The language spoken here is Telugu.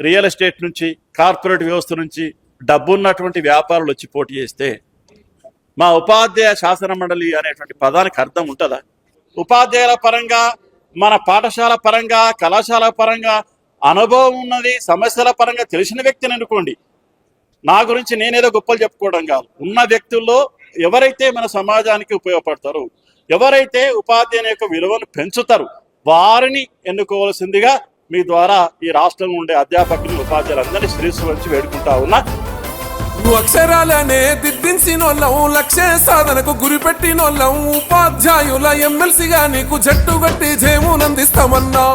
రియల్ ఎస్టేట్ నుంచి, కార్పొరేట్ వ్యవస్థ నుంచి డబ్బున్నటువంటి వ్యాపారులు వచ్చి పోటీ చేస్తే మా ఉపాధ్యాయ శాసన మండలి అనేటువంటి పదానికి అర్థం ఉంటుందా? ఉపాధ్యాయుల పరంగా, మన పాఠశాల పరంగా, కళాశాల పరంగా అనుభవం ఉన్నది, సమస్యల పరంగా తెలిసిన వ్యక్తిని అనుకోండి. నా గురించి నేనేదో గొప్పలు చెప్పుకోవడం కాదు. ఉన్న వ్యక్తుల్లో ఎవరైతే మన సమాజానికి ఉపయోగపడతారో, ఎవరైతే ఉపాధ్యాయుని యొక్క విలువను పెంచుతారు, వారిని ఎన్నుకోవాల్సిందిగా మీ ద్వారా ఈ రాష్ట్రంలో ఉండే అధ్యాపకులు, ఉపాధ్యాయులందరినీ శ్రీసు వచ్చి వేడుకుంటా ఉన్నా. అక్షరాలనే దిద్దించినోళ్ళం, లక్ష్య సాధనకు గురిపెట్టినోళ్ళం, ఉపాధ్యాయుల ఎమ్మెల్సీగా నీకు జట్టు గట్టి జయమునందిస్తామన్నా.